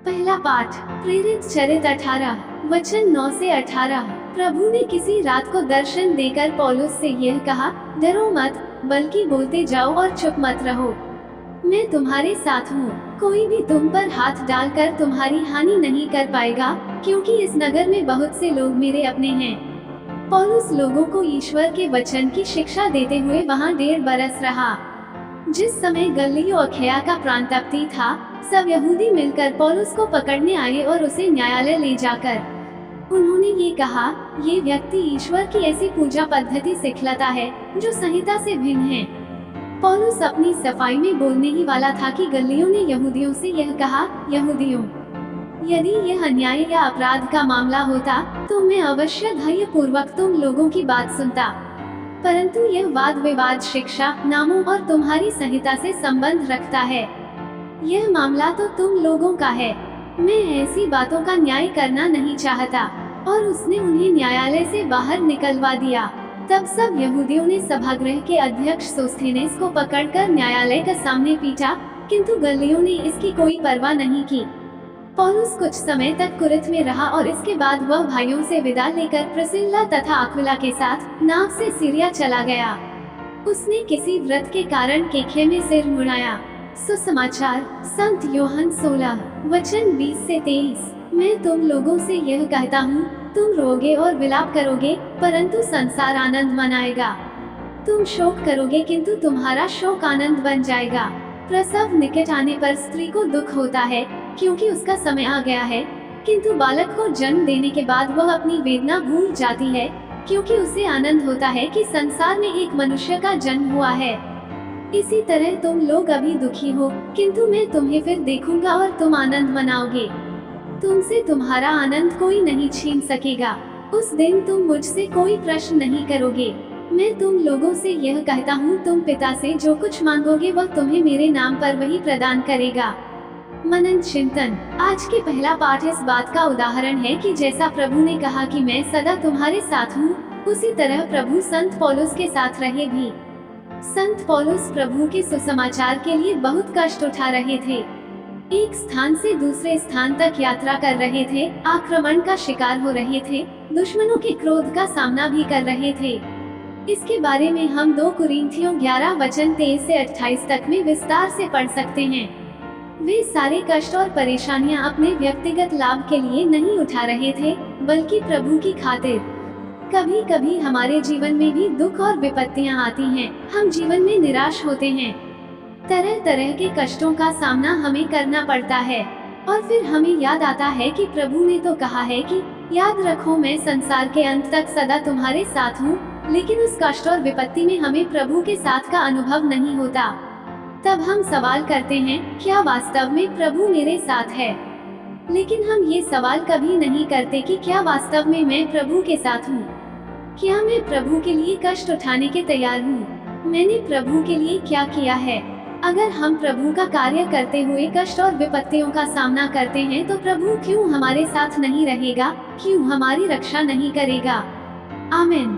पहला पाठ प्रेरित चरित 18 वचन 9 से 18। प्रभु ने किसी रात को दर्शन देकर पौलुस से यह कहा, डरो मत, बल्कि बोलते जाओ और चुप मत रहो। मैं तुम्हारे साथ हूँ। कोई भी तुम पर हाथ डालकर तुम्हारी हानि नहीं कर पाएगा, क्योंकि इस नगर में बहुत से लोग मेरे अपने हैं। पौलुस लोगों को ईश्वर के वचन की शिक्षा देते हुए वहाँ 1.5 बरस रहा। जिस समय गल्लियो अखया का प्रांतपति था, सब यहूदी मिलकर पौलुस को पकड़ने आए और उसे न्यायालय ले जाकर उन्होंने ये कहा, ये व्यक्ति ईश्वर की ऐसी पूजा पद्धति सिखलाता है जो संहिता से भिन्न है। पौलुस अपनी सफाई में बोलने ही वाला था कि गल्लियों ने यहूदियों से यह कहा, यहूदियों, यदि यह अन्याय या अपराध का मामला होता तो मैं अवश्य धैर्य पूर्वक तुम लोगों की बात सुनता, परंतु यह वाद विवाद शिक्षा, नामों और तुम्हारी संहिता से संबंध रखता है। यह मामला तो तुम लोगों का है। मैं ऐसी बातों का न्याय करना नहीं चाहता। और उसने उन्हें न्यायालय से बाहर निकलवा दिया। तब सब यहूदियों ने सभागृह के अध्यक्ष सोस्थेनेस को पकड़कर न्यायालय के सामने पीटा, किंतु गल्लियों ने इसकी कोई परवाह नहीं की। पौलुस कुछ समय तक कुरिन्थ में रहा और इसके बाद वह भाइयों से विदा लेकर प्रिस्किल्ला तथा अक्विला के साथ नाव से सीरिया चला गया। उसने किसी व्रत के कारण केखे में सिर मुड़ाया। सुसमाचार संत यूहन्ना 16 वचन 20 से 23। मैं तुम लोगों से यह कहता हूँ, तुम रोगे और विलाप करोगे, परंतु संसार आनंद मनाएगा। तुम शोक करोगे, किंतु तुम्हारा शोक आनंद बन जाएगा। प्रसव निकट आने पर स्त्री को दुख होता है, क्योंकि उसका समय आ गया है, किंतु बालक को जन्म देने के बाद वह अपनी वेदना भूल जाती है, क्योंकि उसे आनंद होता है कि संसार में एक मनुष्य का जन्म हुआ है। इसी तरह तुम लोग अभी दुखी हो, किंतु मैं तुम्हें फिर देखूंगा और तुम आनंद मनाओगे। तुमसे तुम्हारा आनंद कोई नहीं छीन सकेगा। उस दिन तुम मुझसे कोई प्रश्न नहीं करोगे। मैं तुम लोगों से यह कहता हूँ, तुम पिता से जो कुछ मांगोगे वह तुम्हें मेरे नाम पर वही प्रदान करेगा। मनन चिंतन। आज के पहला पाठ इस बात का उदाहरण है कि जैसा प्रभु ने कहा कि मैं सदा तुम्हारे साथ हूँ, उसी तरह प्रभु संत पौलुस के साथ रहे भी। संत पौलुस प्रभु के सुसमाचार के लिए बहुत कष्ट उठा रहे थे। एक स्थान से दूसरे स्थान तक यात्रा कर रहे थे, आक्रमण का शिकार हो रहे थे, दुश्मनों के क्रोध का सामना भी कर रहे थे। इसके बारे में हम 2 कुरिन्थियों 11 वचन 23 से 28 तक में विस्तार से पढ़ सकते हैं। वे सारे कष्ट और परेशानियां अपने व्यक्तिगत लाभ के लिए नहीं उठा रहे थे, बल्कि प्रभु की खातिर। कभी कभी हमारे जीवन में भी दुख और विपत्तियां आती हैं। हम जीवन में निराश होते हैं। तरह तरह के कष्टों का सामना हमें करना पड़ता है, और फिर हमें याद आता है कि प्रभु ने तो कहा है कि याद रखो, मैं संसार के अंत तक सदा तुम्हारे साथ हूँ। लेकिन उस कष्ट और विपत्ति में हमें प्रभु के साथ का अनुभव नहीं होता। तब हम सवाल करते हैं, क्या वास्तव में प्रभु मेरे साथ है? लेकिन हम ये सवाल कभी नहीं करते कि क्या वास्तव में मैं प्रभु के साथ हूँ? क्या मैं प्रभु के लिए कष्ट उठाने के तैयार हूँ? मैंने प्रभु के लिए क्या किया है? अगर हम प्रभु का कार्य करते हुए कष्ट और विपत्तियों का सामना करते हैं, तो प्रभु क्यों हमारे साथ नहीं रहेगा? क्यों हमारी रक्षा नहीं करेगा? आमीन।